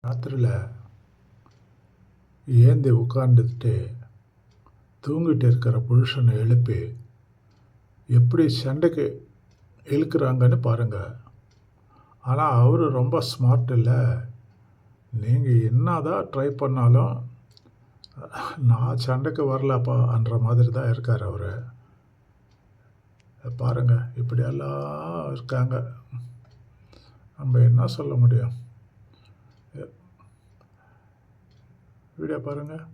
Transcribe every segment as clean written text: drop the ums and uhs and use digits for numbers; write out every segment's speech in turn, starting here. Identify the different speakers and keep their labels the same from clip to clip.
Speaker 1: ராத்திரியில் ஏந்தி உட்காந்துட்டு தூங்கிட்டு இருக்கிற புருஷனை எழுப்பி எப்படி சண்டைக்கு இழுக்கிறாங்கன்னு பாருங்கள். ஆனால் அவர் ரொம்ப ஸ்மார்ட் இல்லை. நீங்கள் என்னதான் ட்ரை பண்ணாலும் நான் சண்டைக்கு வரலப்பான்ற மாதிரி தான் இருக்கார் அவர். பாருங்கள், இப்படியெல்லாம் இருக்காங்க. நம்ம என்ன சொல்ல முடியும்? வீடியோ பாருங்கள்.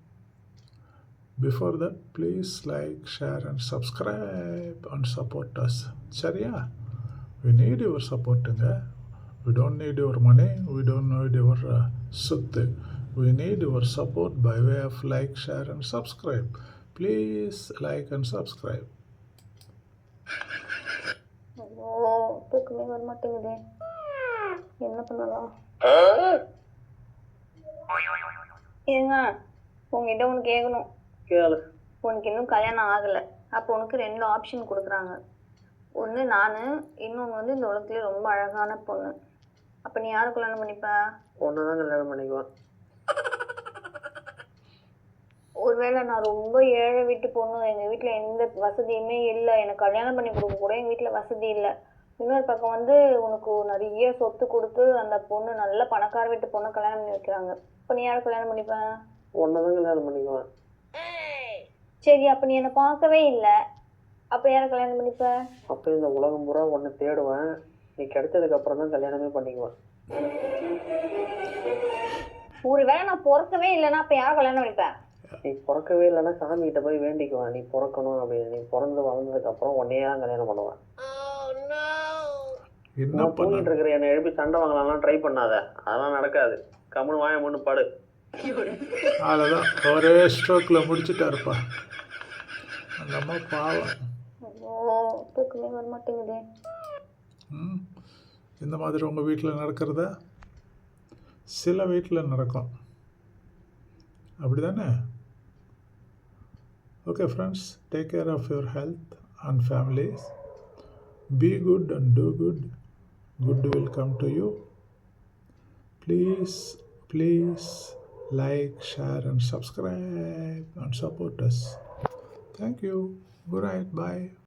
Speaker 1: Before that please like, share and subscribe and support us. சரியா? we need your சப்போர்ட்டுங்க. we don't need your money, we don't need your சொத்து. we need your support by way of like, share and subscribe. Please like and subscribe.
Speaker 2: ஐயோ, தூக்கமே வர மாட்டேங்குது. என்ன பண்ணலாம்? ஏங்க, உங்ககிட்ட ஒன்று கேட்கணும்.
Speaker 3: கேளு.
Speaker 2: உனக்கு இன்னும் கல்யாணம் ஆகலை. அப்போ உனக்கு 2 ஆப்ஷன் கொடுக்குறாங்க. ஒன்று நான், இன்னொன்று வந்து இந்த உலகத்துலேயே ரொம்ப அழகான பொண்ணு. அப்போ நீ யாரை கல்யாணம் பண்ணிப்ப?
Speaker 3: ஒன்று தான் கல்யாணம் பண்ணிக்குவேன்.
Speaker 2: ஒருவேளை நான் ரொம்ப ஏழை வீட்டு பொண்ணு, எங்கள் வீட்டில் எந்த வசதியுமே இல்லை, எனக்கு கல்யாணம் பண்ணி கொடுக்க கூட எங்கள் வீட்டில் வசதி இல்லை. இன்னொரு பக்கம் வந்து உனக்கு நிறைய சொத்து கொடுத்து அந்த பொண்ணு நல்ல பணக்கார வீட்டு பொண்ணை கல்யாணம் பண்ணி வைக்கிறாங்க. அப்போ நீ யாரை கல்யாணம் பண்ணிப்ப?
Speaker 3: ஒன்று தான் கல்யாணம் பண்ணிக்குவேன்.
Speaker 2: சரி, அப்போ நீ என்னை பார்க்கவே இல்லை, அப்போ யாரை கல்யாணம் பண்ணிப்ப?
Speaker 3: அப்போ இந்த உலகம் பூரா ஒன்று தேடுவேன். நீ கிடைச்சதுக்கு அப்புறம் தான் கல்யாணமே பண்ணிக்குவேன்.
Speaker 2: ஒருவேளை நான் பிறக்கவே இல்லைன்னா அப்போ யாரை கல்யாணம் பண்ணிப்பேன்?
Speaker 3: நீ பிறக்கவே இல்லைன்னா சாமிகிட்ட போய் வேண்டிக்குவேன், நீ பிறக்கணும் அப்படின்னு. நீ பிறந்து வளர்ந்ததுக்கு அப்புறம் உன்னையே தான் கல்யாணம் பண்ணுவேன். நான் தூங்கிட்டு இருக்கிற என்னை எழுப்பி சண்டை வாங்கலாம் ட்ரை பண்ணாத, அதெல்லாம் நடக்காது. கம்முன்னு வாய முன்னு பாடு.
Speaker 1: அதான் ஒரே ஸ்ட்ரோக்கில் முடிச்சுட்டாருப்பா அந்த அம்மா. பாவம்.
Speaker 2: ஐயோ, தூக்கமே வர மாட்டேங்குது.
Speaker 1: இந்த மாதிரி உங்கள் வீட்டில் நடக்கிறத சில வீட்டில் நடக்கும், அப்படி தானே? Okay friends, take care of your health and families. Be good and do good. Good will come to you. Please like, share and subscribe and support us. Thank you. Good night. Bye.